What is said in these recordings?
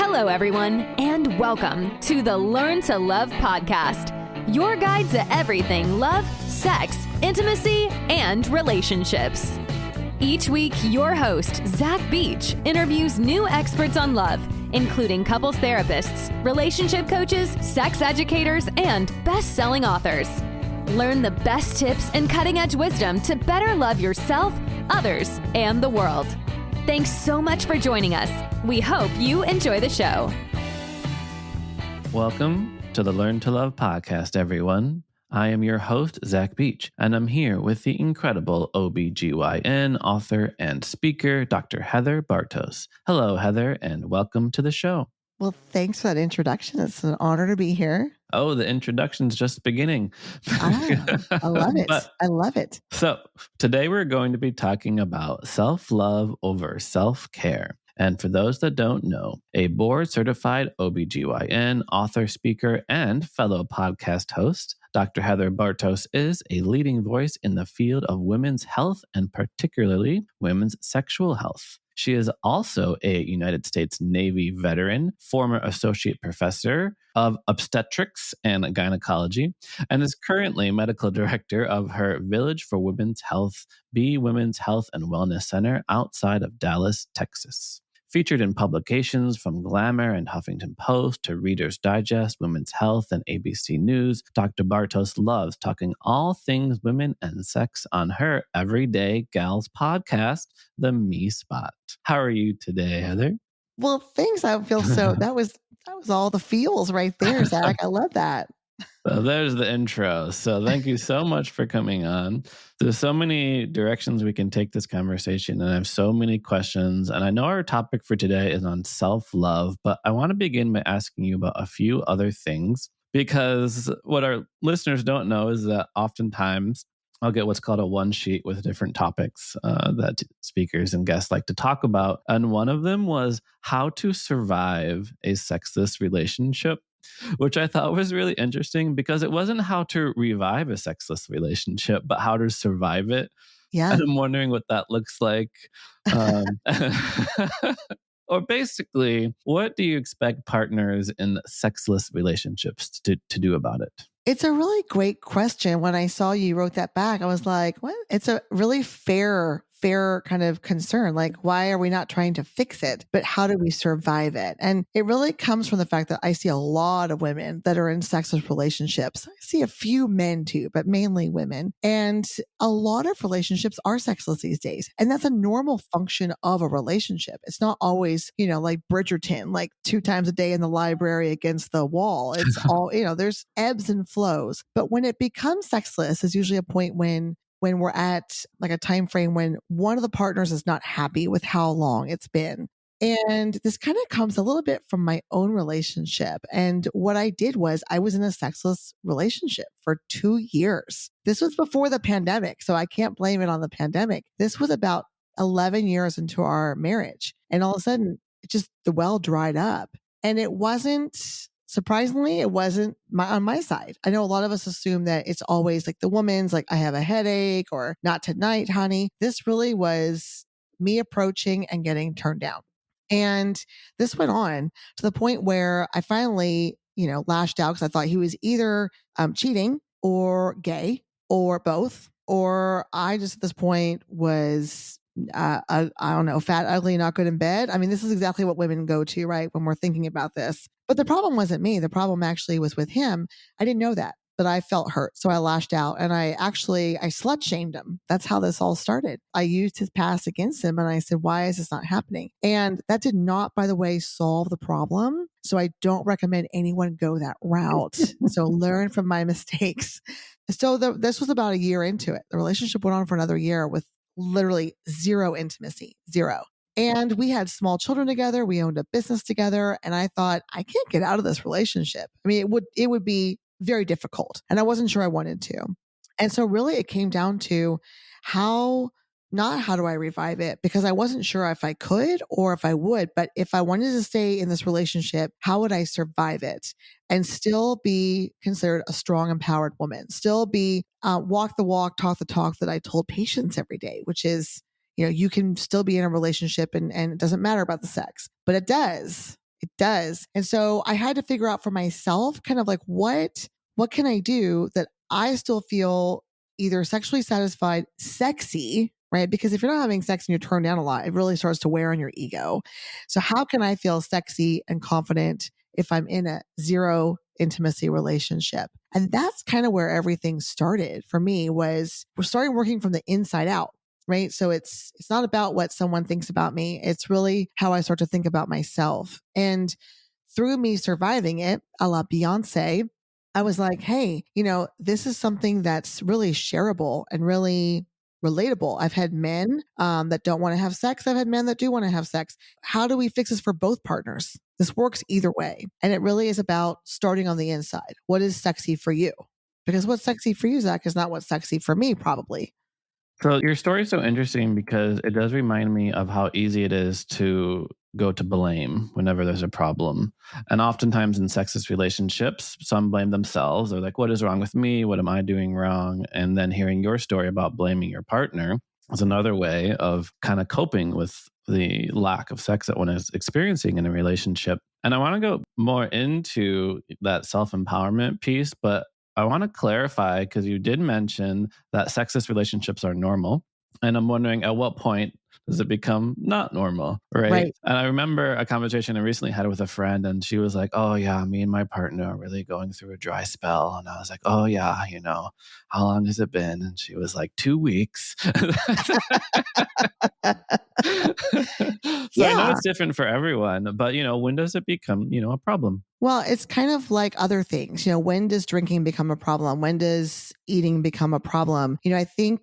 Hello, everyone, and welcome to the Learn to Love podcast, your guide to everything love, sex, intimacy, and relationships. Each week, your host, Zach Beach, interviews new experts on love, including couples therapists, relationship coaches, sex educators, and best-selling authors. Learn the best tips and cutting-edge wisdom to better love yourself, others, and the world. Thanks so much for joining us. We hope you enjoy the show. Welcome to the Learn to Love podcast, everyone. I am your host, Zach Beach, and I'm here with the incredible OB-GYN author and speaker, Dr. Heather Bartos. Hello, Heather, and welcome to the show. Well, thanks for that introduction. It's an honor to be here. Oh, the introduction's just beginning. I love it. I love it. So today we're going to be talking about self-love over self-care. And for those that don't know, a board-certified OB-GYN, author, speaker, and fellow podcast host, Dr. Heather Bartos is a leading voice in the field of women's health and particularly women's sexual health. She is also a United States Navy veteran, former associate professor of Obstetrics and Gynecology, and is currently medical director of her Village for Women's Health, B Women's Health and Wellness Center outside of Dallas, Texas. Featured in publications from Glamour and Huffington Post to Reader's Digest, Women's Health, and ABC News, Dr. Bartos loves talking all things women and sex on her Everyday Gals podcast, The Me Spot. How are you today, Heather? Well, thanks. I feel so. That was all the feels right there, Zach. I love that. So there's the intro. So thank you so much for coming on. There's so many directions we can take this conversation, and I have so many questions. And I know our topic for today is on self-love, but I want to begin by asking you about a few other things, because what our listeners don't know is that oftentimes I'll get what's called a one sheet with different topics that speakers and guests like to talk about. And one of them was how to survive a sexless relationship, which I thought was really interesting because it wasn't how to revive a sexless relationship, but how to survive it. Yeah. And I'm wondering what that looks like. Or basically, what do you expect partners in sexless relationships to do about it? It's a really great question. When I saw you wrote that back, I was like, what? It's a really fair kind of concern. Like, why are we not trying to fix it, but how do we survive it? And it really comes from the fact that I see a lot of women that are in sexless relationships. I see a few men too, but mainly women. And a lot of relationships are sexless these days. And that's a normal function of a relationship. It's not always, like Bridgerton, like 2 times a day in the library against the wall. It's all, there's ebbs and flows. But when it becomes sexless is usually a point when we're at like a time frame when one of the partners is not happy with how long it's been. And this kind of comes a little bit from my own relationship. And what I did was I was in a sexless relationship for 2 years. This was before the pandemic, so I can't blame it on the pandemic. This was about 11 years into our marriage. And all of a sudden, the well dried up. And surprisingly, it wasn't on my side. I know a lot of us assume that it's always like the woman's like, I have a headache or not tonight, honey. This really was me approaching and getting turned down. And this went on to the point where I finally, lashed out because I thought he was either cheating or gay or both. Or I just at this point was I don't know, fat, ugly, not good in bed. I mean, this is exactly what women go to, right? When we're thinking about this. But the problem wasn't me. The problem actually was with him. I didn't know that, but I felt hurt. So I lashed out and I slut shamed him. That's how this all started. I used his past against him and I said, why is this not happening? And that did not, by the way, solve the problem. So I don't recommend anyone go that route. So learn from my mistakes. So this was about a year into it. The relationship went on for another year with literally zero intimacy, zero. And we had small children together. We owned a business together. And I thought, I can't get out of this relationship. I mean, it would be very difficult. And I wasn't sure I wanted to. And so really it came down to not how do I revive it? Because I wasn't sure if I could or if I would, but if I wanted to stay in this relationship, how would I survive it and still be considered a strong, empowered woman, still be walk the walk, talk the talk that I told patients every day, which is, you can still be in a relationship and it doesn't matter about the sex, but it does It does. And so I had to figure out for myself kind of like, what can I do that I still feel either sexually satisfied, sexy, right? Because if you're not having sex and you're turned down a lot, it really starts to wear on your ego. So how can I feel sexy and confident if I'm in a zero intimacy relationship? And that's kind of where everything started for me. Was we're starting working from the inside out. Right. So it's not about what someone thinks about me. It's really how I start to think about myself. And through me surviving it, a la Beyonce, I was like, hey, this is something that's really shareable and really relatable. I've had men that don't want to have sex. I've had men that do want to have sex. How do we fix this for both partners? This works either way. And it really is about starting on the inside. What is sexy for you? Because what's sexy for you, Zach, is not what's sexy for me, probably. So your story is so interesting because it does remind me of how easy it is to go to blame whenever there's a problem. And oftentimes in sexist relationships, some blame themselves. They're like, what is wrong with me? What am I doing wrong? And then hearing your story about blaming your partner is another way of kind of coping with the lack of sex that one is experiencing in a relationship. And I want to go more into that self-empowerment piece, but I want to clarify because you did mention that sexist relationships are normal. And I'm wondering at what point does it become not normal, right? And I remember a conversation I recently had with a friend, and she was like, oh yeah, me and my partner are really going through a dry spell. And I was like, oh yeah, how long has it been? And she was like, 2 weeks. So I know it's different for everyone, but when does it become, a problem? Well, it's kind of like other things. When does drinking become a problem? When does eating become a problem? I think,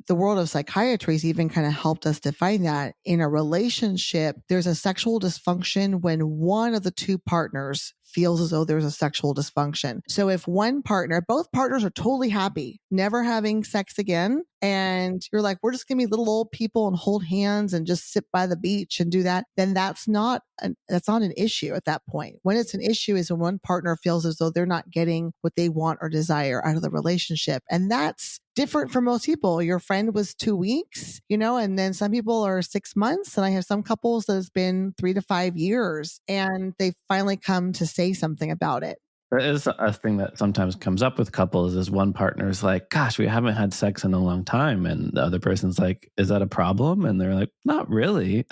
the world of psychiatry has even kind of helped us define that. In a relationship, there's a sexual dysfunction when one of the two partners feels as though there's a sexual dysfunction. So if both partners are totally happy, never having sex again, and you're like, we're just going to be little old people and hold hands and just sit by the beach and do that, then that's not an issue at that point. When it's an issue is when one partner feels as though they're not getting what they want or desire out of the relationship. And that's different for most people. Your friend was 2 weeks, and then some people are 6 months. And I have some couples that has been 3 to 5 years, and they finally come to say something about it. That is a thing that sometimes comes up with couples is one partner's like, gosh, we haven't had sex in a long time. And the other person's like, is that a problem? And they're like, not really.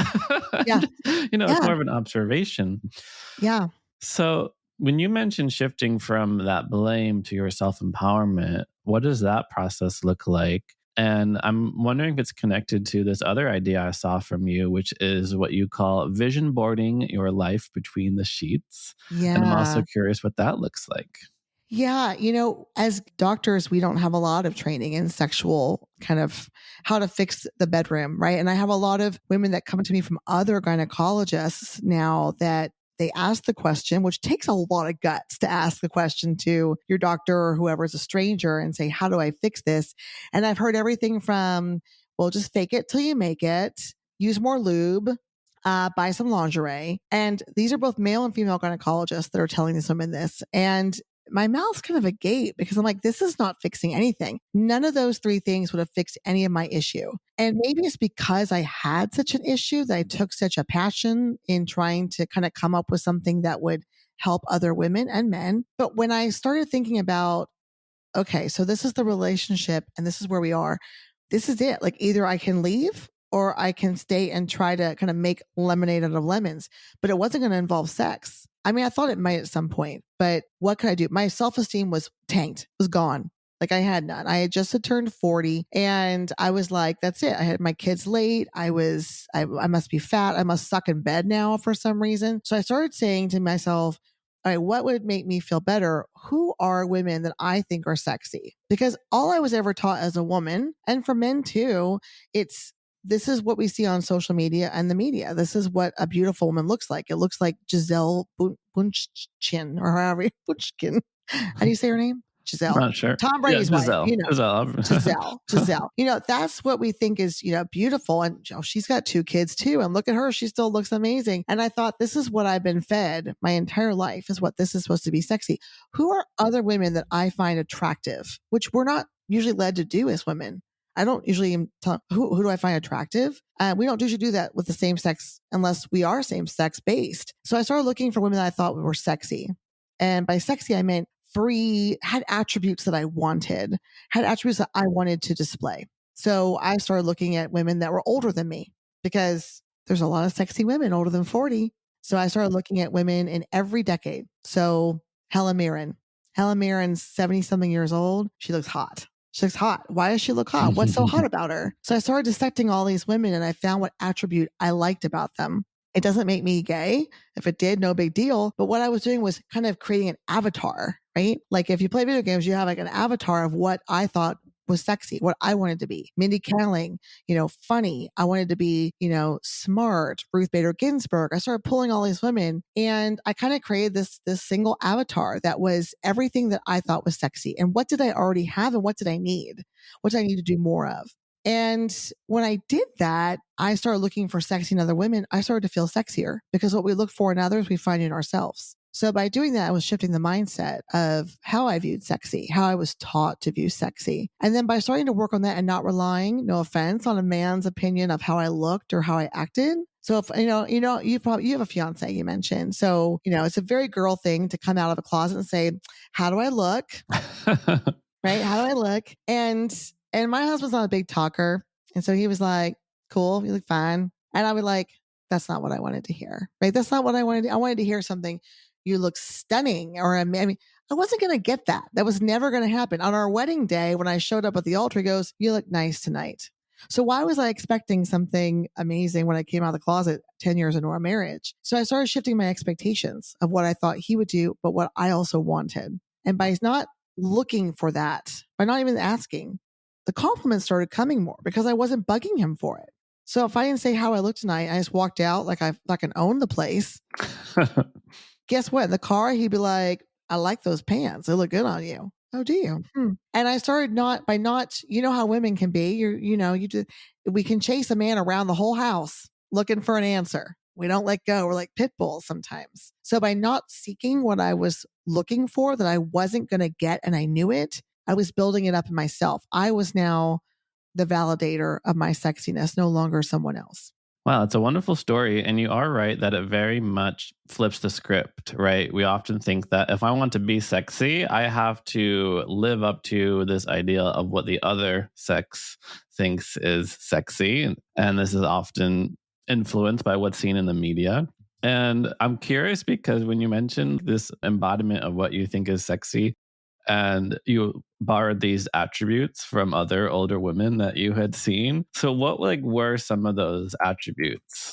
Yeah. It's more of an observation. Yeah. So when you mentioned shifting from that blame to your self-empowerment, what does that process look like? And I'm wondering if it's connected to this other idea I saw from you, which is what you call vision boarding your life between the sheets. Yeah. And I'm also curious what that looks like. Yeah. As doctors, we don't have a lot of training in sexual kind of how to fix the bedroom, right? And I have a lot of women that come to me from other gynecologists now that they ask the question, which takes a lot of guts to ask the question to your doctor or whoever's a stranger and say, how do I fix this? And I've heard everything from, well, just fake it till you make it, use more lube, buy some lingerie. And these are both male and female gynecologists that are telling these women this. And my mouth's kind of agape because I'm like, this is not fixing anything. None of those three things would have fixed any of my issue. And maybe it's because I had such an issue that I took such a passion in trying to kind of come up with something that would help other women and men. But when I started thinking about, okay, so this is the relationship and this is where we are, this is it. Like either I can leave or I can stay and try to kind of make lemonade out of lemons, but it wasn't going to involve sex. I mean, I thought it might at some point, but what could I do? My self-esteem was tanked, was gone. Like I had none. I had just turned 40 and I was like, that's it. I had my kids late. I must be fat. I must suck in bed now for some reason. So I started saying to myself, all right, what would make me feel better? Who are women that I think are sexy? Because all I was ever taught as a woman, and for men too, this is what we see on social media and the media. This is what a beautiful woman looks like. It looks like Giselle Bunchkin or however, Bunchkin. How do you say her name? Giselle. Not sure. Tom Brady's Giselle. wife. Giselle. That's what we think is, beautiful. And she's got 2 kids too. And look at her. She still looks amazing. And I thought, this is what I've been fed my entire life is what this is supposed to be sexy. Who are other women that I find attractive, which we're not usually led to do as women? I don't usually tell who do I find attractive. We don't usually do that with the same sex unless we are same sex based. So I started looking for women that I thought were sexy. And by sexy, I meant free, had attributes that I wanted, had attributes that I wanted to display. So I started looking at women that were older than me because there's a lot of sexy women older than 40. So I started looking at women in every decade. So Helen Mirren. Helen Mirren's 70 something years old. She looks hot. She looks hot. Why does she look hot? What's so hot about her? So I started dissecting all these women and I found what attribute I liked about them. It doesn't make me gay. If it did, no big deal. But what I was doing was kind of creating an avatar, right? Like if you play video games, you have like an avatar of what I thought was sexy, what I wanted to be. Mindy Kaling, funny. I wanted to be, smart. Ruth Bader Ginsburg. I started pulling all these women and I kind of created this single avatar that was everything that I thought was sexy. And what did I already have and what did I need? What did I need to do more of? And when I did that, I started looking for sexy in other women. I started to feel sexier because what we look for in others, we find in ourselves. So by doing that, I was shifting the mindset of how I viewed sexy, how I was taught to view sexy. And then by starting to work on that and not relying, no offense, on a man's opinion of how I looked or how I acted. So if, you have a fiance, you mentioned. So, it's a very girl thing to come out of a closet and say, how do I look? Right? How do I look? And my husband's not a big talker. And so he was like, cool, you look fine. And I was like, that's not what I wanted to hear, right? That's not what I wanted. I wanted to hear something. You look stunning. Or I wasn't going to get that. That was never going to happen. On our wedding day, when I showed up at the altar, he goes, you look nice tonight. So why was I expecting something amazing when I came out of the closet 10 years into our marriage? So I started shifting my expectations of what I thought he would do, but what I also wanted. And by not looking for that, by not even asking, the compliments started coming more because I wasn't bugging him for it. So if I didn't say how I looked tonight, I just walked out like I fucking owned the place. Guess what? In the car, he'd be like, I like those pants. They look good on you. Oh, do you? And I started you know how women can be. We can chase a man around the whole house looking for an answer. We don't let go. We're like pit bulls sometimes. So by not seeking what I was looking for that I wasn't going to get and I knew it, I was building it up in myself. I was now the validator of my sexiness, no longer someone else. Wow, it's a wonderful story. And you are right that it very much flips the script, right? We often think that if I want to be sexy, I have to live up to this idea of what the other sex thinks is sexy. And this is often influenced by what's seen in the media. And I'm curious because when you mentioned this embodiment of what you think is sexy, and you borrowed these attributes from other older women that you had seen. So what were some of those attributes?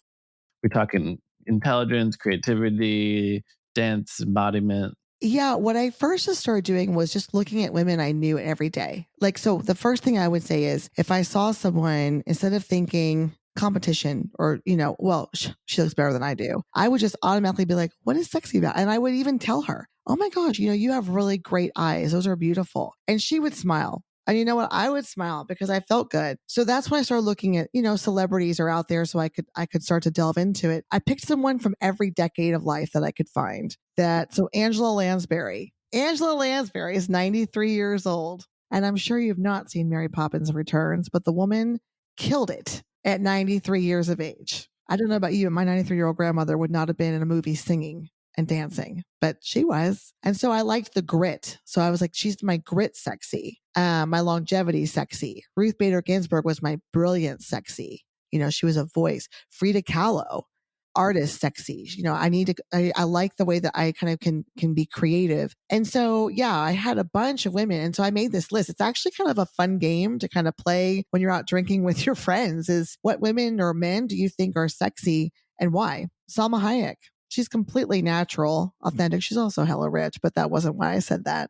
We're talking intelligence, creativity, dance, embodiment. Yeah, what I first just started doing was just looking at women I knew every day. So the first thing I would say is if I saw someone, instead of thinking competition or, she looks better than I do, I would just automatically be like, what is sexy about? And I would even tell her, oh my gosh, you have really great eyes. Those are beautiful. And she would smile. And you know what? I would smile because I felt good. So that's when I started looking at, celebrities are out there so I could start to delve into it. I picked someone from every decade of life that I could find. So Angela Lansbury. Angela Lansbury is 93 years old. And I'm sure you've not seen Mary Poppins Returns, but the woman killed it at 93 years of age. I don't know about you, but my 93-year-old grandmother would not have been in a movie singing and dancing, but she was. And so I liked the grit. So I was like, she's my grit sexy, my longevity sexy. Ruth Bader Ginsburg was my brilliant sexy. She was a voice. Frida Kahlo, artist sexy. I like the way that I kind of can be creative. And so, yeah, I had a bunch of women. And so I made this list. It's actually kind of a fun game to kind of play when you're out drinking with your friends is what women or men do you think are sexy and why? Salma Hayek. She's completely natural, authentic. She's also hella rich, but that wasn't why I said that.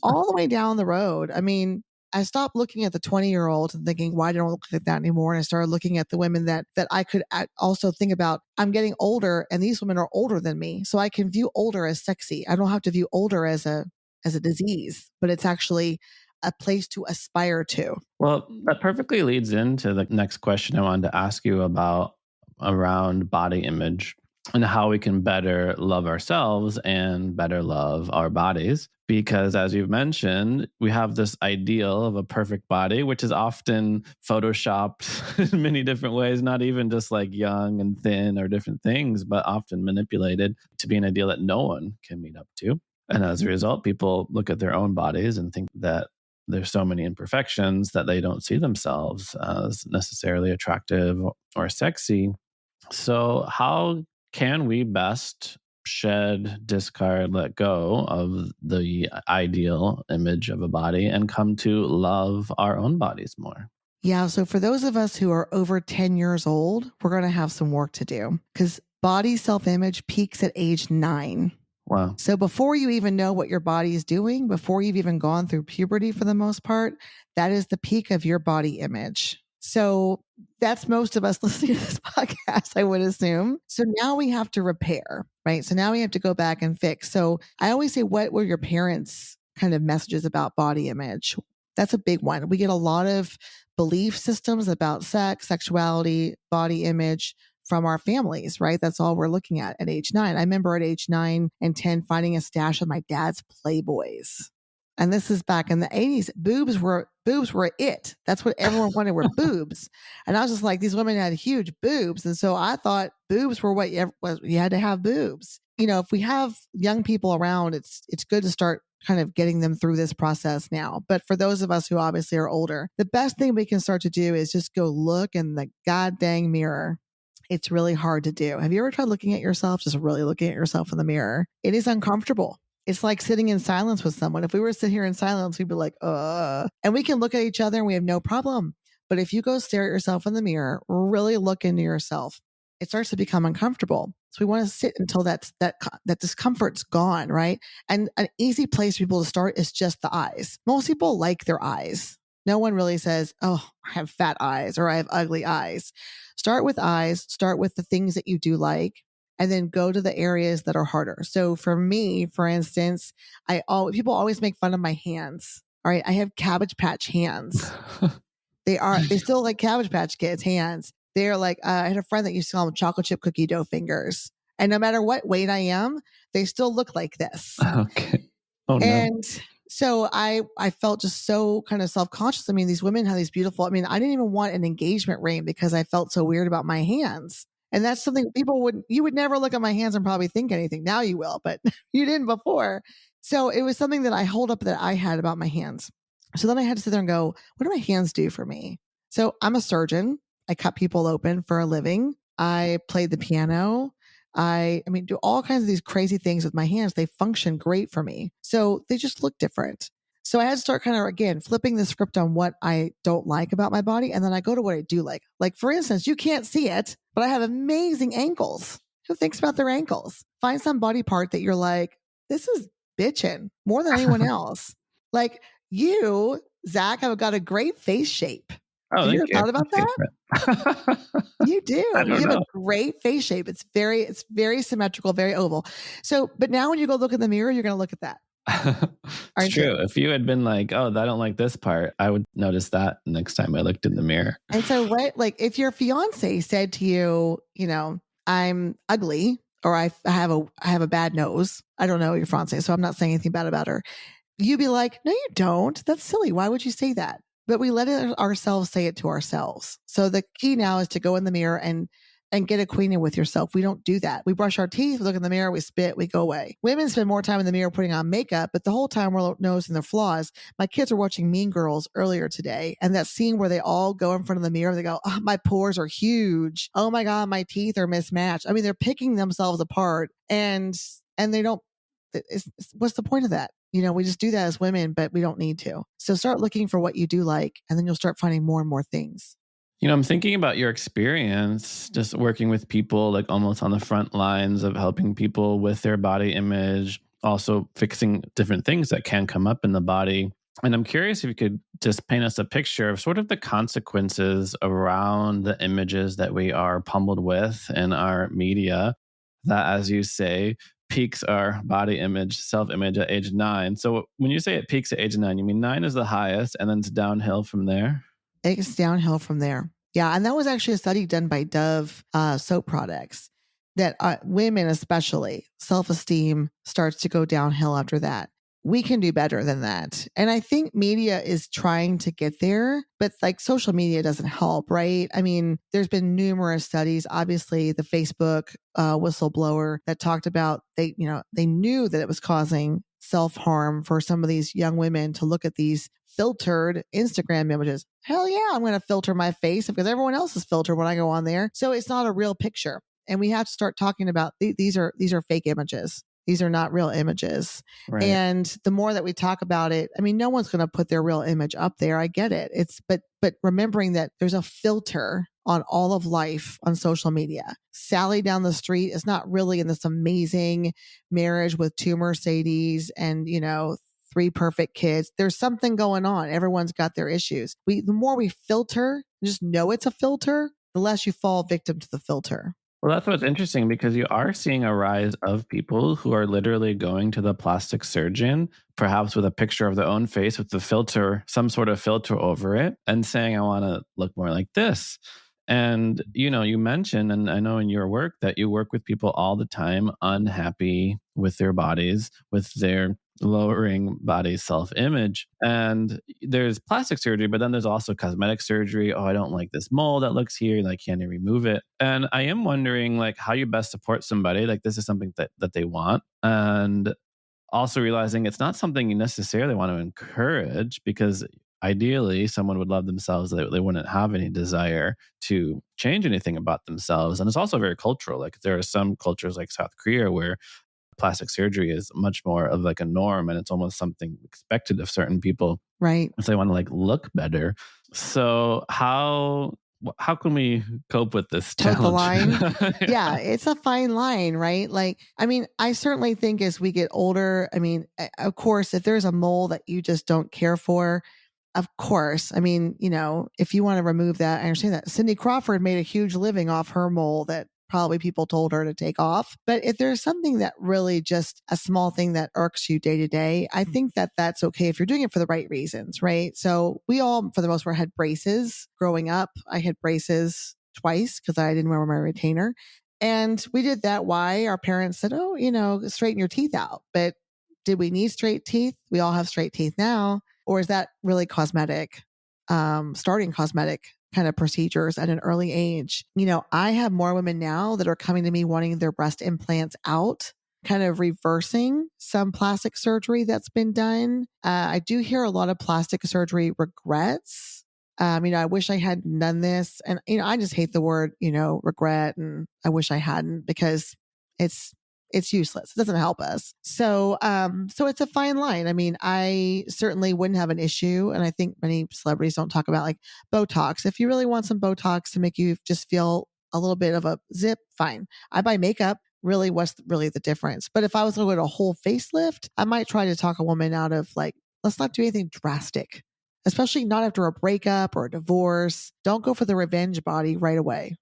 All the way down the road, I stopped looking at the 20-year-old and thinking, why don't I look like that anymore? And I started looking at the women that I could also think about. I'm getting older and these women are older than me. So I can view older as sexy. I don't have to view older as a disease, but it's actually a place to aspire to. Well, that perfectly leads into the next question I wanted to ask you around body image. and how we can better love ourselves and better love our bodies. Because as you've mentioned, we have this ideal of a perfect body, which is often photoshopped in many different ways, not even just like young and thin or different things, but often manipulated to be an ideal that no one can meet up to. And as a result, people look at their own bodies and think that there's so many imperfections that they don't see themselves as necessarily attractive or sexy. So, how can we best shed, discard, let go of the ideal image of a body and come to love our own bodies more? Yeah. So for those of us who are over 10 years old, we're going to have some work to do because body self-image peaks at age 9. Wow. So before you even know what your body is doing, before you've even gone through puberty for the most part, that is the peak of your body image. So that's most of us listening to this podcast, I would assume. So now we have to repair, right? So now we have to go back and fix. So I always say, what were your parents' kind of messages about body image? That's a big one. We get a lot of belief systems about sex, sexuality, body image from our families, right? That's all we're looking at age 9. I remember at age 9 and 10 finding a stash of my dad's Playboys. And this is back in the 80s. Boobs were it. That's what everyone wanted, were boobs. And I was just like, these women had huge boobs. And so I thought boobs were what you had to have boobs. You know, if we have young people around, it's good to start kind of getting them through this process now. But for those of us who obviously are older, the best thing we can start to do is just go look in the goddamn mirror. It's really hard to do. Have you ever tried looking at yourself, just really looking at yourself in the mirror? It is uncomfortable. It's like sitting in silence with someone. If we were to sit here in silence, we'd be like, and we can look at each other and we have no problem. But if you go stare at yourself in the mirror, really look into yourself, it starts to become uncomfortable. So we want to sit until that discomfort's gone, right? And an easy place for people to start is just the eyes. Most people like their eyes. No one really says, oh, I have fat eyes or I have ugly eyes. Start with eyes, start with the things that you do like, and then go to the areas that are harder. So for me, for instance, people always make fun of my hands. All right. I have Cabbage Patch hands. They still like Cabbage Patch Kids hands. They're like, I had a friend that used to call them chocolate chip cookie dough fingers. And no matter what weight I am, they still look like this. Okay. Oh, no. And so I felt just so kind of self-conscious. I mean, these women have these beautiful, I didn't even want an engagement ring because I felt so weird about my hands. And that's something you would never look at my hands and probably think anything. Now you will, but you didn't before. So it was something that I hold up that I had about my hands. So then I had to sit there and go, what do my hands do for me? So I'm a surgeon. I cut people open for a living. I played the piano. I do all kinds of these crazy things with my hands. They function great for me. So they just look different. So I had to start kind of, again, flipping the script on what I don't like about my body. And then I go to what I do like. Like, for instance, you can't see it, but I have amazing ankles. Who thinks about their ankles? Find some body part that you're like, this is bitching more than anyone else. Like you, Zach, have got a great face shape. Oh, have you ever thank you. thought about that? You do. You have a great face shape. It's very symmetrical, very oval. So, but now when you go look in the mirror, you're going to look at that. It's true. If you had been like, oh, I don't like this part, I would notice that next time I looked in the mirror. And so, right, like if your fiance said to you, I'm ugly or I have a bad nose. I don't know your fiance, so I'm not saying anything bad about her. You'd be like, no, you don't. That's silly. Why would you say that? But we let ourselves say it to ourselves. So the key now is to go in the mirror and get acquainted with yourself. We don't do that. We brush our teeth, we look in the mirror, we spit, we go away. Women spend more time in the mirror putting on makeup, but the whole time we're noticing their flaws. My kids are watching Mean Girls earlier today, and that scene where they all go in front of the mirror, they go, oh, my pores are huge. Oh my God, my teeth are mismatched. They're picking themselves apart and they don't, what's the point of that? We just do that as women, but we don't need to. So start looking for what you do like, and then you'll start finding more and more things. I'm thinking about your experience just working with people like almost on the front lines of helping people with their body image, also fixing different things that can come up in the body. And I'm curious if you could just paint us a picture of sort of the consequences around the images that we are pummeled with in our media that, as you say, peaks our body image, self-image at age 9. So when you say it peaks at age 9, you mean 9 is the highest and then it's downhill from there? It's downhill from there. Yeah. And that was actually a study done by Dove soap products. that women, especially, self-esteem starts to go downhill after that. We can do better than that. And I think media is trying to get there, but like social media doesn't help, right? I mean, there's been numerous studies, obviously the Facebook whistleblower that talked about they knew that it was causing self-harm for some of these young women to look at these filtered Instagram images. Hell yeah, I'm going to filter my face because everyone else is filtered when I go on there. So it's not a real picture. And we have to start talking about these are fake images. These are not real images. Right. And the more that we talk about it, I mean, no one's going to put their real image up there. I get it. But remembering that there's a filter on all of life on social media. Sally down the street is not really in this amazing marriage with two Mercedes and, 3 perfect kids. There's something going on. Everyone's got their issues. The more we filter, just know it's a filter, the less you fall victim to the filter. Well, that's what's interesting because you are seeing a rise of people who are literally going to the plastic surgeon, perhaps with a picture of their own face with the filter, some sort of filter over it, and saying, I want to look more like this. And, you mentioned, and I know in your work that you work with people all the time unhappy with their bodies, with their lowering body self-image. And there's plastic surgery, but then there's also cosmetic surgery. Oh, I don't like this mole that looks here. Like, can I remove it? And I am wondering, like, how you best support somebody. Like, this is something that they want. And also realizing it's not something you necessarily want to encourage because ideally someone would love themselves. They wouldn't have any desire to change anything about themselves. And it's also very cultural. Like there are some cultures like South Korea where plastic surgery is much more of like a norm and it's almost something expected of certain people. Right. If they want to like look better. So how can we cope with this challenge? The line? Yeah, it's a fine line, right? Like, I mean, I certainly think as we get older, I mean, of course, if there's a mole that you just don't care for, of course. I mean, if you want to remove that, I understand that. Cindy Crawford made a huge living off her mole that probably people told her to take off. But if there's something that really just a small thing that irks you day to day, I think that that's okay if you're doing it for the right reasons, right? So we all, for the most part, had braces growing up. I had braces twice because I didn't wear my retainer. And we did that. Why? Our parents said, oh, straighten your teeth out. But did we need straight teeth? We all have straight teeth now. Or is that really cosmetic, starting cosmetic kind of procedures at an early age? I have more women now that are coming to me wanting their breast implants out, kind of reversing some plastic surgery that's been done. I do hear a lot of plastic surgery regrets. I wish I hadn't done this. And, I just hate the word, regret. And I wish I hadn't because it's useless. It doesn't help us. So it's a fine line. I mean, I certainly wouldn't have an issue. And I think many celebrities don't talk about like Botox. If you really want some Botox to make you just feel a little bit of a zip, fine. I buy makeup. Really, what's really the difference? But if I was going to go to a whole facelift, I might try to talk a woman out of like, let's not do anything drastic, especially not after a breakup or a divorce. Don't go for the revenge body right away.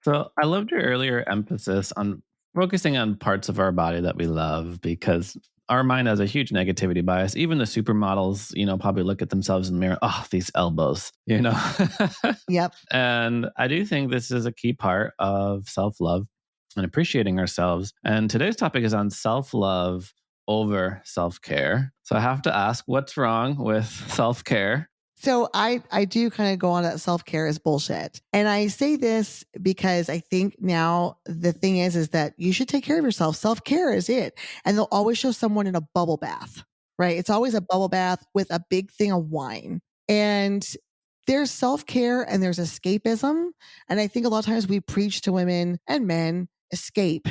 So I loved your earlier emphasis on focusing on parts of our body that we love because our mind has a huge negativity bias. Even the supermodels, probably look at themselves in the mirror. Oh, these elbows, Yep. And I do think this is a key part of self-love and appreciating ourselves. And today's topic is on self-love over self-care. So I have to ask, what's wrong with self-care? So I do kind of go on that self-care is bullshit. And I say this because I think now the thing is that you should take care of yourself. Self-care is it. And they'll always show someone in a bubble bath, right? It's always a bubble bath with a big thing of wine. And there's self-care and there's escapism. And I think a lot of times we preach to women and men, escape.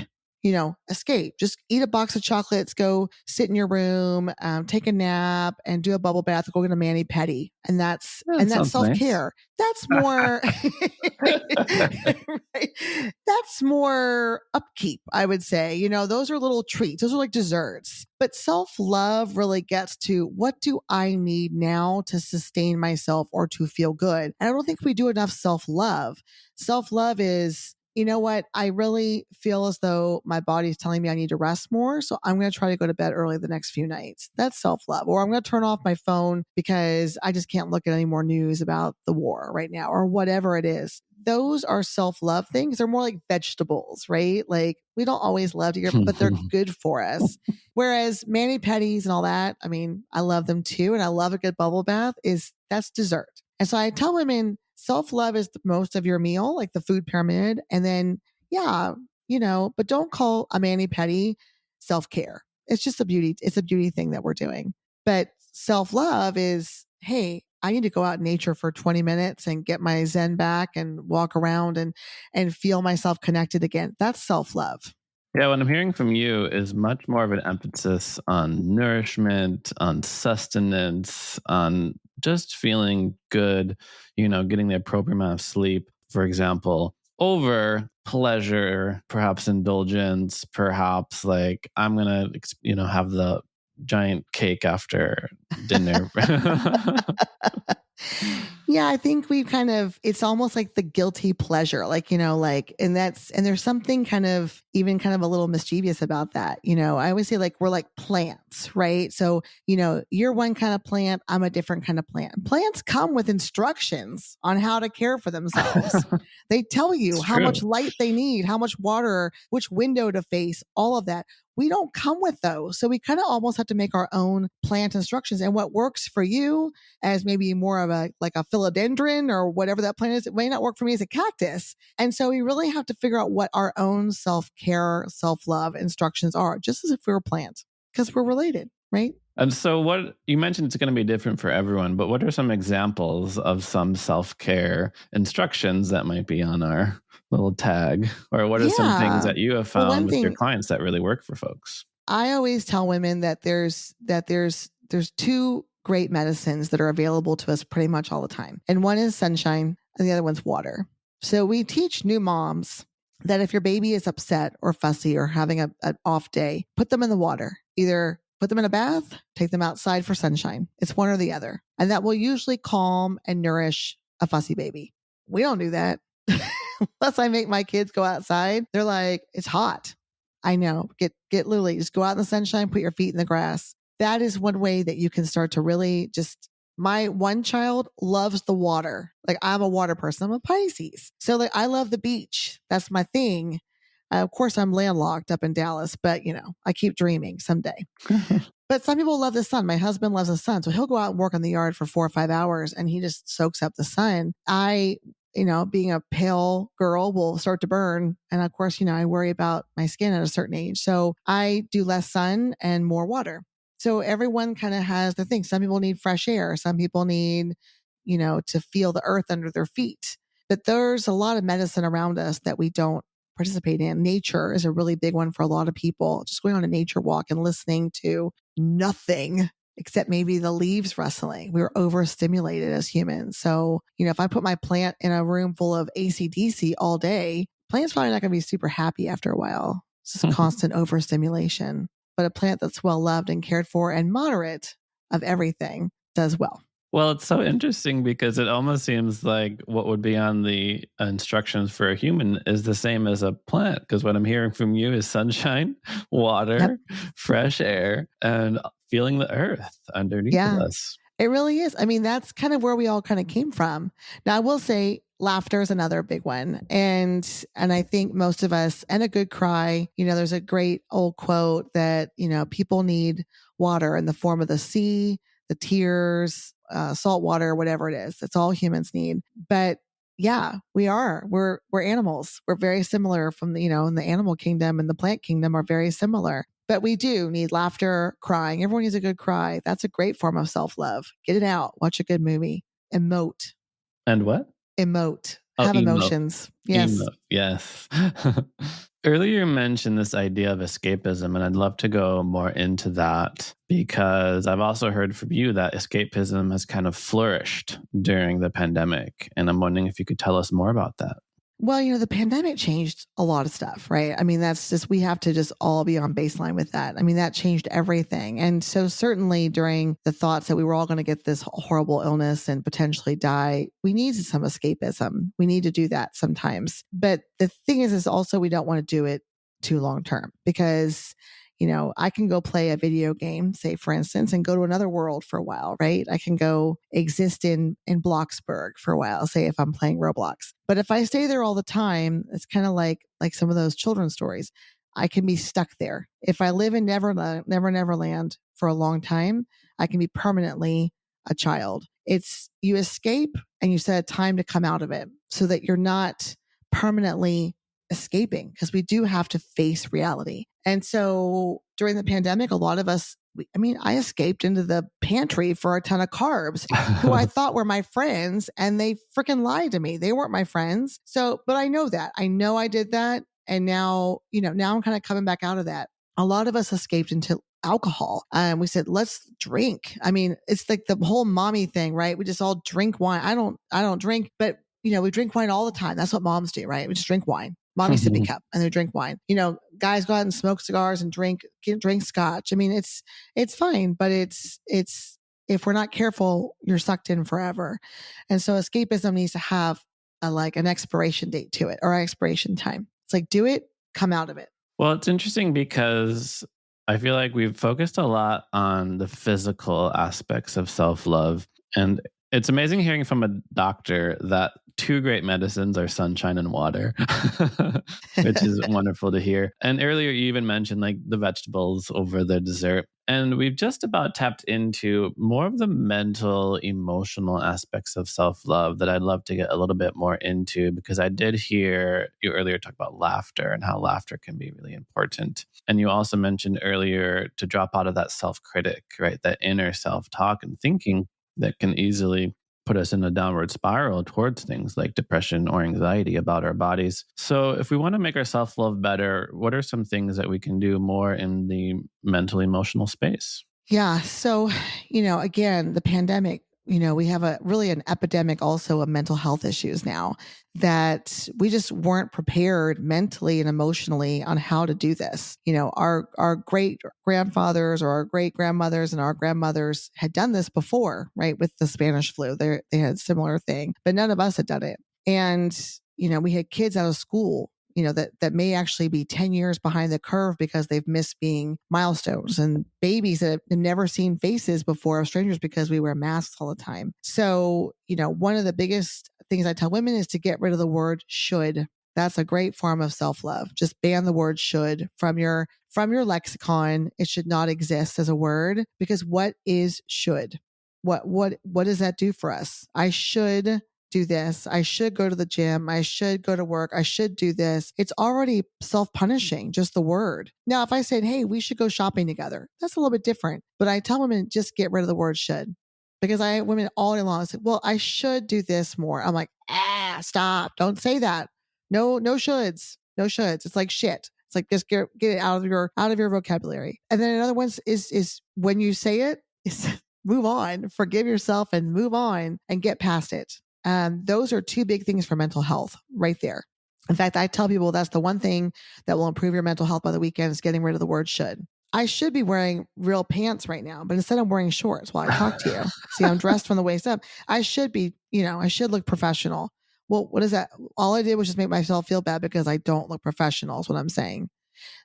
Escape. Just eat a box of chocolates, go sit in your room, take a nap and do a bubble bath, go get a mani-pedi. And that's self-care. Nice. That's more, right? That's more upkeep, I would say. Those are little treats. Those are like desserts. But self-love really gets to what do I need now to sustain myself or to feel good? And I don't think we do enough self-love. Self-love is you know what? I really feel as though my body's telling me I need to rest more. So I'm going to try to go to bed early the next few nights. That's self-love. Or I'm going to turn off my phone because I just can't look at any more news about the war right now or whatever it is. Those are self-love things. They're more like vegetables, right? Like we don't always love to hear, but they're good for us. Whereas mani-pedis and all that, I mean, I love them too. And I love a good bubble bath that's dessert. And so I tell women, self-love is the most of your meal, like the food pyramid. And then, yeah, but don't call a mani-pedi self-care. It's just it's a beauty thing that we're doing. But self-love is, hey, I need to go out in nature for 20 minutes and get my zen back and walk around and feel myself connected again. That's self-love. Yeah, what I'm hearing from you is much more of an emphasis on nourishment, on sustenance, on just feeling good, getting the appropriate amount of sleep, for example, over pleasure, perhaps indulgence, perhaps like I'm going to, have the giant cake after dinner. Yeah, I think we've it's almost like the guilty pleasure, and there's something kind of a little mischievous about that. I always say we're like plants, right? So, you're one kind of plant, I'm a different kind of plant. Plants come with instructions on how to care for themselves. They tell you how much light they need, how much water, which window to face, all of that. We don't come with those. So we kind of almost have to make our own plant instructions. And what works for you as maybe more of a philodendron or whatever that plant is, it may not work for me as a cactus. And so we really have to figure out what our own self-care, self-love instructions are, just as if we were plants, because we're related, right? And so what you mentioned, it's going to be different for everyone, but what are some examples of some self-care instructions that might be on our little tag? Or what are some things that you have found with your clients that really work for folks? I always tell women that there's two great medicines that are available to us pretty much all the time. And one is sunshine and the other one's water. So we teach new moms that if your baby is upset or fussy or having an off day, put them in the water. Either put them in a bath, take them outside for sunshine. It's one or the other. And that will usually calm and nourish a fussy baby. We don't do that. Unless I make my kids go outside, they're like, it's hot. I know. Get literally just go out in the sunshine, put your feet in the grass. That is one way that you can start to really my one child loves the water. Like I'm a water person. I'm a Pisces. So I love the beach. That's my thing. Of course, I'm landlocked up in Dallas, but I keep dreaming someday. But some people love the sun. My husband loves the sun. So he'll go out and work in the yard for 4 or 5 hours and he just soaks up the sun. Being a pale girl, will start to burn. And of course, I worry about my skin at a certain age. So I do less sun and more water. So everyone kind of has the thing. Some people need fresh air. Some people need, to feel the earth under their feet. But there's a lot of medicine around us that we don't participate in. Nature is a really big one for a lot of people. Just going on a nature walk and listening to nothing except maybe the leaves rustling. We're overstimulated as humans. So, if I put my plant in a room full of AC/DC all day, plant's probably not going to be super happy after a while. It's just constant overstimulation. But a plant that's well loved and cared for and moderate of everything does well. Well, it's so interesting because it almost seems like what would be on the instructions for a human is the same as a plant. Because what I'm hearing from you is sunshine, water, fresh air, and feeling the earth underneath us. It really is. I mean, that's kind of where we all kind of came from. Now, I will say laughter is another big one. And I think most of us, and a good cry, there's a great old quote that, people need water in the form of the sea, the tears, salt water, whatever it is. It's all humans need. But yeah, we're animals. We're very similar from the, in the animal kingdom and the plant kingdom are very similar. But we do need laughter, crying. Everyone needs a good cry. That's a great form of self-love. Get it out. Watch a good movie. Emote. And what? Emote. Have emotions. Yes. Yes. Earlier you mentioned this idea of escapism, and I'd love to go more into that because I've also heard from you that escapism has kind of flourished during the pandemic. And I'm wondering if you could tell us more about that. Well, the pandemic changed a lot of stuff, right? I mean, that's just, we have to just all be on baseline with that. I mean, that changed everything. And so certainly during the thoughts that we were all going to get this horrible illness and potentially die, we needed some escapism. We need to do that sometimes. But the thing is also we don't want to do it too long term because I can go play a video game, say for instance, and go to another world for a while, right? I can go exist in Bloxburg for a while, say if I'm playing Roblox. But if I stay there all the time, it's kind of like some of those children's stories. I can be stuck there. If I live in Neverland for a long time, I can be permanently a child. It's you escape and you set a time to come out of it so that you're not permanently escaping, because we do have to face reality. And so during the pandemic, a lot of us, I escaped into the pantry for a ton of carbs who I thought were my friends, and they freaking lied to me. They weren't my friends. So, but I know that. I know I did that. And now, now I'm kind of coming back out of that. A lot of us escaped into alcohol. We said, let's drink. I mean, it's like the whole mommy thing, right? We just all drink wine. I don't drink, but we drink wine all the time. That's what moms do, right? We just drink wine. Mommy sippy cup, and they drink wine. Guys go out and smoke cigars and drink scotch. I mean, it's fine, but it's if we're not careful, you're sucked in forever. And so escapism needs to have an expiration date to it, or expiration time. It's like, do it, come out of it. Well, it's interesting because I feel like we've focused a lot on the physical aspects of self-love. And it's amazing hearing from a doctor that two great medicines are sunshine and water, which is wonderful to hear. And earlier you even mentioned the vegetables over the dessert. And we've just about tapped into more of the mental, emotional aspects of self-love that I'd love to get a little bit more into, because I did hear you earlier talk about laughter and how laughter can be really important. And you also mentioned earlier to drop out of that self-critic, right? That inner self-talk and thinking that can easily put us in a downward spiral towards things like depression or anxiety about our bodies. So if we want to make our self-love better, what are some things that we can do more in the mental, emotional space? Yeah. So, again, the pandemic, we have an epidemic also of mental health issues now, that we just weren't prepared mentally and emotionally on how to do this. Our great grandfathers or our great grandmothers and our grandmothers had done this before, right? With the Spanish flu, they had a similar thing, but none of us had done it. And, we had kids out of school, that may actually be 10 years behind the curve because they've missed being milestones, and babies that have never seen faces before of strangers because we wear masks all the time. So, one of the biggest things I tell women is to get rid of the word should. That's a great form of self-love. Just ban the word should from your lexicon. It should not exist as a word, because what is should? What does that do for us? I should do this. I should go to the gym. I should go to work. I should do this. It's already self-punishing, just the word. Now, if I said, hey, we should go shopping together, that's a little bit different. But I tell women, just get rid of the word should. Because I have women all day long say, well, I should do this more. I'm like, stop. Don't say that. No shoulds. No shoulds. It's like shit. It's like, just get it out of your vocabulary. And then another one is when you say it, is move on, forgive yourself and move on and get past it. Those are two big things for mental health right there. In fact, I tell people that's the one thing that will improve your mental health by the weekend is getting rid of the word should. I should be wearing real pants right now, but instead I'm wearing shorts while I talk to you. See, I'm dressed from the waist up. I should be, I should look professional. Well, what is that? All I did was just make myself feel bad because I don't look professional is what I'm saying.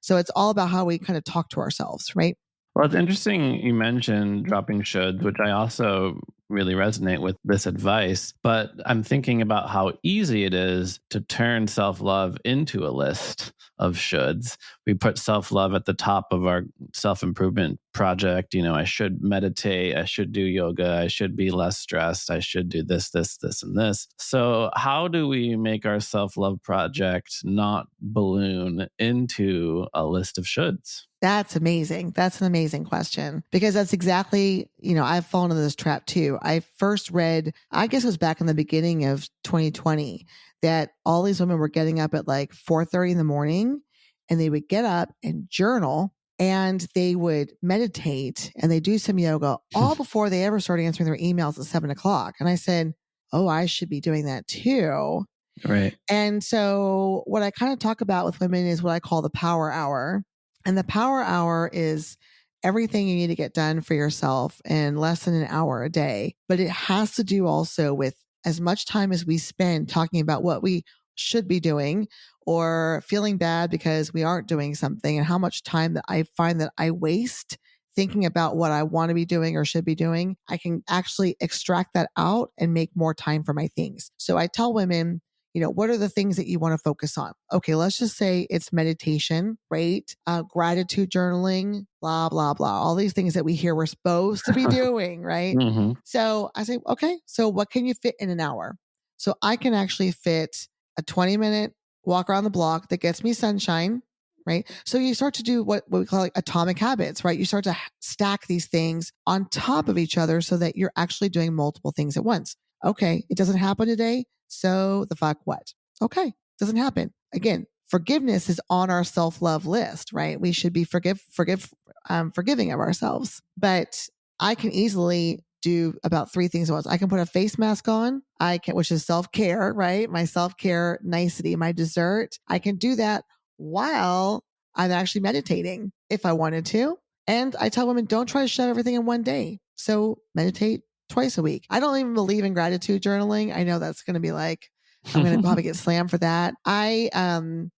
So it's all about how we kind of talk to ourselves, right? Well, it's interesting you mentioned dropping shoulds, which I also really resonate with this advice. But I'm thinking about how easy it is to turn self-love into a list of shoulds. We put self-love at the top of our self-improvement project. I should meditate. I should do yoga. I should be less stressed. I should do this, and this. So how do we make our self-love project not balloon into a list of shoulds? That's amazing. That's an amazing question, because that's exactly, I've fallen into this trap too. I first read, I guess it was back in the beginning of 2020, that all these women were getting up at 4:30 in the morning, and they would get up and journal, and they would meditate, and they do some yoga all before they ever started answering their emails at 7:00. And I said, oh, I should be doing that too. Right. And so what I kind of talk about with women is what I call the power hour. And the power hour is everything you need to get done for yourself in less than an hour a day. But it has to do also with as much time as we spend talking about what we should be doing or feeling bad because we aren't doing something, and how much time that I find that I waste thinking about what I want to be doing or should be doing. I can actually extract that out and make more time for my things. So I tell women, what are the things that you want to focus on? Okay, let's just say it's meditation, right? Gratitude journaling, blah, blah, blah. All these things that we hear we're supposed to be doing, right? Mm-hmm. So I say, okay, so what can you fit in an hour? So I can actually fit a 20-minute walk around the block that gets me sunshine, right? So you start to do what we call like atomic habits, right? You start to stack these things on top of each other so that you're actually doing multiple things at once. Okay, it doesn't happen today. So the fuck what? Okay, doesn't happen. Again, forgiveness is on our self-love list, right? We should be forgiving of ourselves. But I can easily do about 3 things at once. I can put a face mask on, which is self-care, right? My self-care nicety, my dessert. I can do that while I'm actually meditating if I wanted to. And I tell women, don't try to shove everything in one day. So meditate twice a week. I don't even believe in gratitude journaling. I know that's going to be like, I'm going to probably get slammed for that. I'm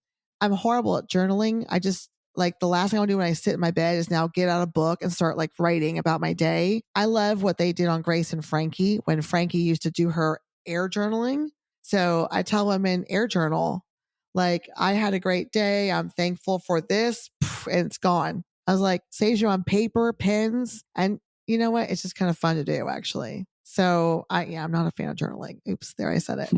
horrible at journaling. I just like the last thing I want to do when I sit in my bed is now get out a book and start like writing about my day. I love what they did on Grace and Frankie when Frankie used to do her air journaling. So I tell women air journal, like I had a great day. I'm thankful for this, and it's gone. I was like, saves you on paper, pens, and you know what? It's just kind of fun to do, actually. So I'm not a fan of journaling. Oops, there I said it.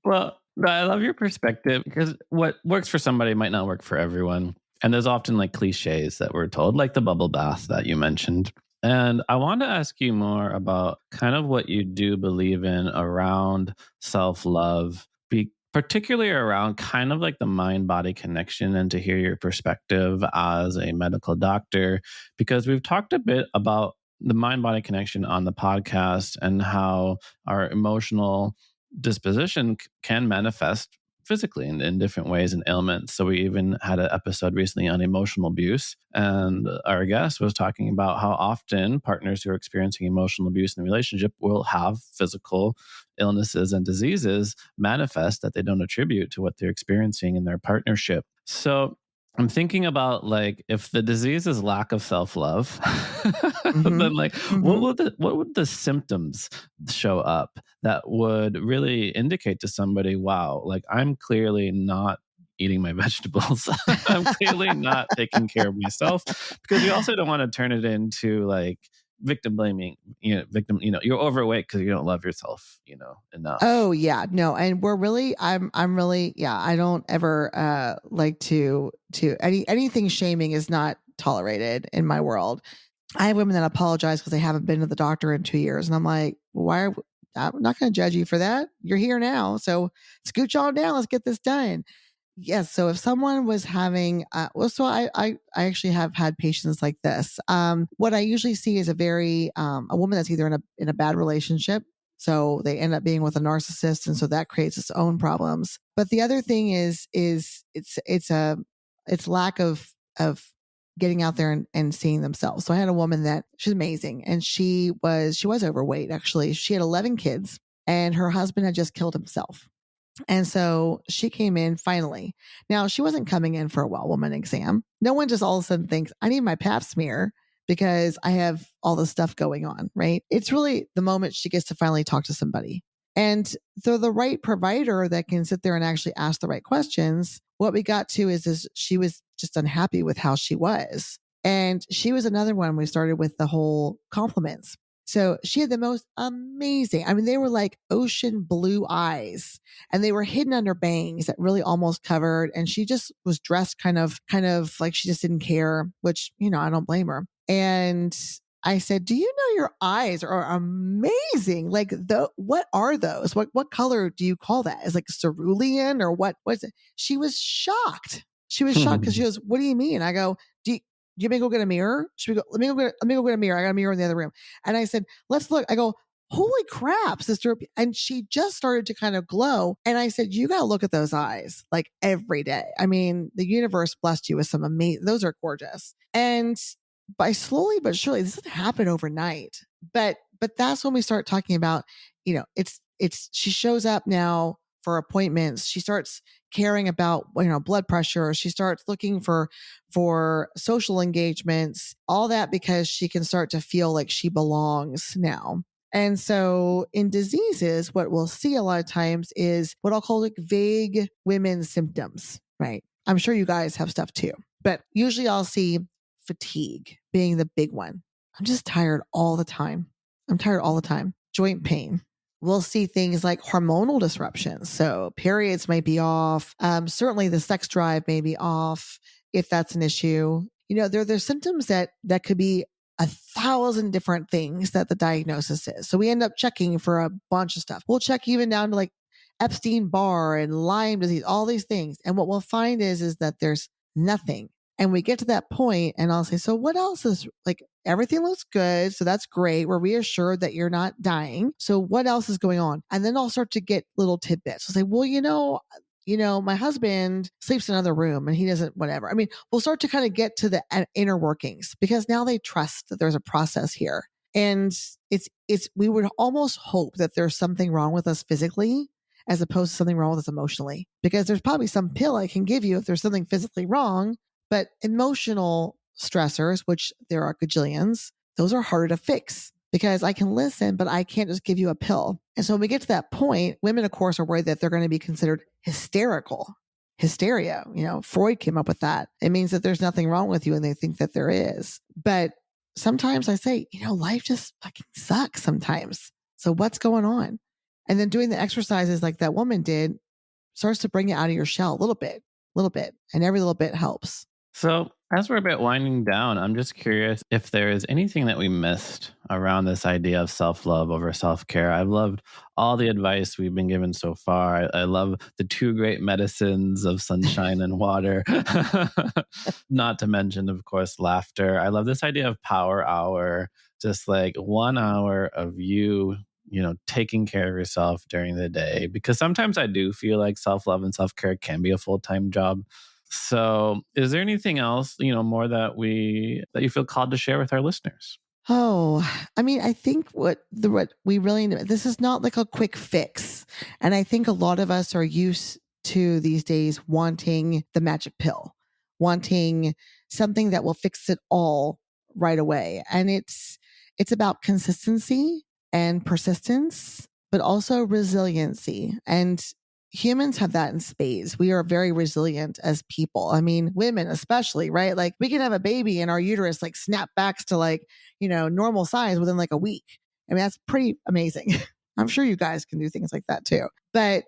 Well, I love your perspective because what works for somebody might not work for everyone. And there's often like cliches that we're told, like the bubble bath that you mentioned. And I want to ask you more about kind of what you do believe in around self-love, particularly around kind of like the mind-body connection, and to hear your perspective as a medical doctor, because we've talked a bit about the mind-body connection on the podcast and how our emotional disposition can manifest physically in different ways and ailments. So we even had an episode recently on emotional abuse, and our guest was talking about how often partners who are experiencing emotional abuse in a relationship will have physical illnesses and diseases manifest that they don't attribute to what they're experiencing in their partnership. So I'm thinking about like if the disease is lack of self-love, then like what would the symptoms show up that would really indicate to somebody, wow, like I'm clearly not eating my vegetables. I'm clearly not taking care of myself, because you also don't want to turn it into like victim blaming, you're overweight because you don't love yourself, enough. Oh yeah, no. And I'm really, yeah, I don't ever, like to anything shaming is not tolerated in my world. I have women that apologize because they haven't been to the doctor in 2 years. And I'm like, I'm not going to judge you for that. You're here now. So scooch on down. Let's get this done. Yes. So if someone was having, I actually have had patients like this. What I usually see is a woman that's either in a bad relationship. So they end up being with a narcissist. And so that creates its own problems. But the other thing is it's lack of getting out there and seeing themselves. So I had a woman that she's amazing, and she was overweight. Actually, she had 11 kids and her husband had just killed himself. And so she came in finally. Now, she wasn't coming in for a well woman exam. No one just all of a sudden thinks, I need my pap smear because I have all this stuff going on, right? It's really the moment she gets to finally talk to somebody. And so the right provider that can sit there and actually ask the right questions, what we got to is she was just unhappy with how she was. And she was another one. We started with the whole compliments. So she had the most amazing, they were like ocean blue eyes, and they were hidden under bangs that really almost covered. And she just was dressed kind of like she just didn't care, which, I don't blame her. And I said, do you know your eyes are amazing? Like what are those? What color do you call that? Is like cerulean or what was it? She was shocked. She was shocked because she goes, what do you mean? I go, do you may go get a mirror? Let me go get a mirror. I got a mirror in the other room. And I said, let's look. I go, holy crap, sister. And she just started to kind of glow. And I said, you got to look at those eyes like every day. I mean, the universe blessed you with some amazing, those are gorgeous. And by slowly but surely, this doesn't happen overnight. But that's when we start talking about, she shows up now for appointments. She starts caring about, blood pressure. She starts looking for social engagements, all that because she can start to feel like she belongs now. And so in diseases, what we'll see a lot of times is what I'll call like vague women's symptoms, right? I'm sure you guys have stuff too, but usually I'll see fatigue being the big one. I'm just tired all the time. Joint pain. We'll see things like hormonal disruptions. So periods might be off. Certainly the sex drive may be off if that's an issue. There's symptoms that could be 1,000 different things that the diagnosis is. So we end up checking for a bunch of stuff. We'll check even down to like Epstein-Barr and Lyme disease, all these things. And what we'll find is that there's nothing. And we get to that point and I'll say, so what else is like, everything looks good. So that's great. We're reassured that you're not dying. So what else is going on? And then I'll start to get little tidbits. I'll say, well, my husband sleeps in another room and he doesn't, whatever. I mean, we'll start to kind of get to the inner workings because now they trust that there's a process here. And we would almost hope that there's something wrong with us physically as opposed to something wrong with us emotionally, because there's probably some pill I can give you if there's something physically wrong, but emotional stressors, which there are gajillions, those are harder to fix because I can listen, but I can't just give you a pill. And so when we get to that point, women, of course, are worried that they're going to be considered hysterical. Hysteria, Freud came up with that. It means that there's nothing wrong with you and they think that there is. But sometimes I say, life just fucking sucks sometimes. So what's going on? And then doing the exercises like that woman did starts to bring you out of your shell a little bit. And every little bit helps. So as we're a bit winding down, I'm just curious if there is anything that we missed around this idea of self-love over self-care. I've loved all the advice we've been given so far. I love the two great medicines of sunshine and water, not to mention, of course, laughter. I love this idea of power hour, just like 1 hour of you taking care of yourself during the day, because sometimes I do feel like self-love and self-care can be a full-time job. So is there anything else, more that you feel called to share with our listeners? Oh, I mean, I think what we really know, this is not like a quick fix. And I think a lot of us are used to these days wanting the magic pill, wanting something that will fix it all right away. And it's about consistency and persistence, but also resiliency. And humans have that in spades. We are very resilient as people. I mean, women especially, right? Like we can have a baby and our uterus like snap backs to like, normal size within like a week. I mean, that's pretty amazing. I'm sure you guys can do things like that too. But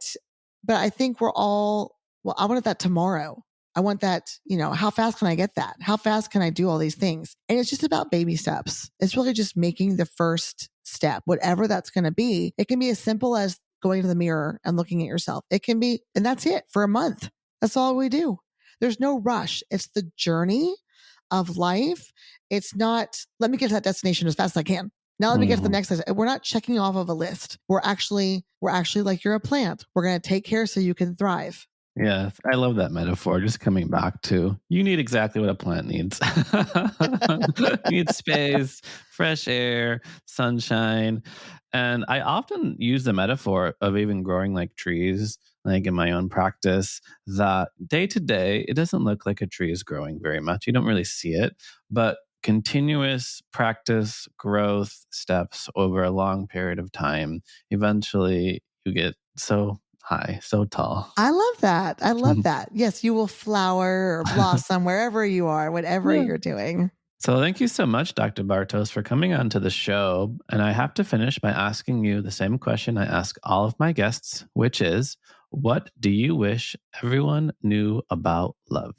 I think I wanted that tomorrow. I want that, how fast can I get that? How fast can I do all these things? And it's just about baby steps. It's really just making the first step, whatever that's going to be. It can be as simple as going to the mirror and looking at yourself. It can be, and that's it for a month. That's all we do. There's no rush. It's the journey of life. It's not, let me get to that destination as fast as I can. Now let me get to the next list. We're not checking off of a list. We're actually like you're a plant. We're going to take care so you can thrive. Yeah, I love that metaphor. Just coming back to, you need exactly what a plant needs. You need space, fresh air, sunshine. And I often use the metaphor of even growing like trees, like in my own practice, that day to day, it doesn't look like a tree is growing very much. You don't really see it, but continuous practice, growth steps over a long period of time, eventually you get so high, so tall. I love that. Yes, you will flower or blossom wherever you are, whatever you're doing. So thank you so much, Dr. Bartos, for coming on to the show. And I have to finish by asking you the same question I ask all of my guests, which is, what do you wish everyone knew about love?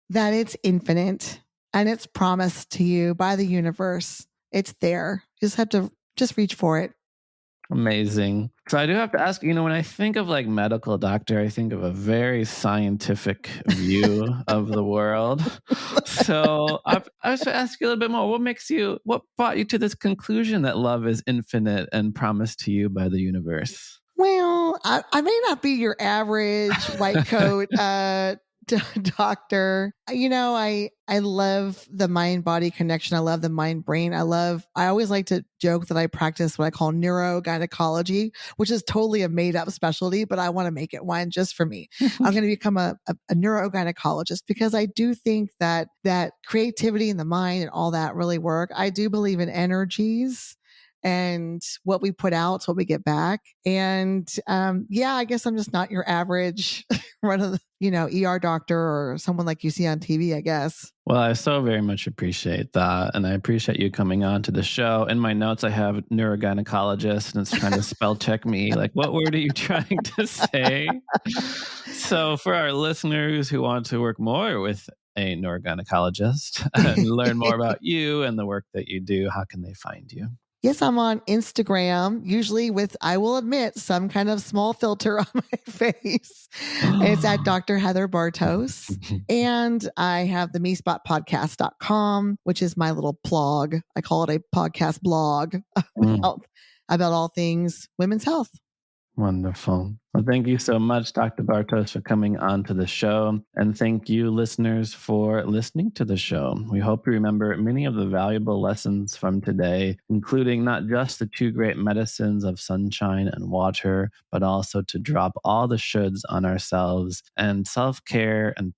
That it's infinite and it's promised to you by the universe. It's there. You just have to reach for it. Amazing. So I do have to ask, when I think of like medical doctor, I think of a very scientific view of the world. So I should ask you a little bit more. What brought you to this conclusion that love is infinite and promised to you by the universe? Well, I may not be your average white coat doctor. I love the mind-body connection. I love the mind-brain. I always like to joke that I practice what I call neurogynecology, which is totally a made-up specialty, but I want to make it one just for me. I'm going to become a neurogynecologist because I do think that creativity in the mind and all that really work. I do believe in energies. And what we put out is what we get back. And I guess I'm just not your average run of the, ER doctor or someone like you see on TV, I guess. Well, I so very much appreciate that. And I appreciate you coming on to the show. In my notes, I have neurogynecologist and it's trying to spell check me. Like, what word are you trying to say? So for our listeners who want to work more with a neurogynecologist and learn more about you and the work that you do, how can they find you? Yes, I'm on Instagram, usually with, I will admit, some kind of small filter on my face. And it's at Dr. Heather Bartos. And I have the mespotpodcast.com, which is my little blog. I call it a podcast blog about all things women's health. Wonderful. Well, thank you so much, Dr. Bartos, for coming on to the show. And thank you, listeners, for listening to the show. We hope you remember many of the valuable lessons from today, including not just the two great medicines of sunshine and water, but also to drop all the shoulds on ourselves and self-care and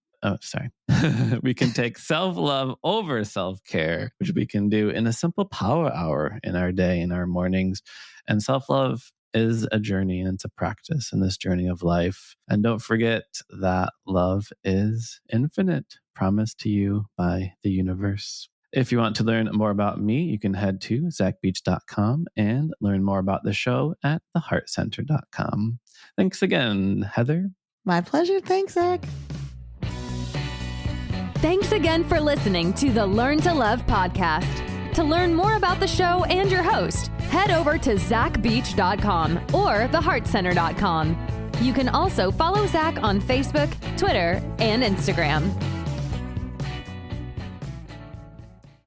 we can take self-love over self-care, which we can do in a simple power hour in our day, in our mornings. And self-love is a journey and it's a practice in this journey of life. And don't forget that love is infinite, promised to you by the universe. If you want to learn more about me, you can head to zachbeach.com and learn more about the show at theheartcenter.com. Thanks again, Heather. My pleasure. Thanks, Zach. Thanks again for listening to the Learn to Love podcast. To learn more about the show and your host, head over to zachbeach.com or theheartcenter.com. You can also follow Zach on Facebook, Twitter, and Instagram.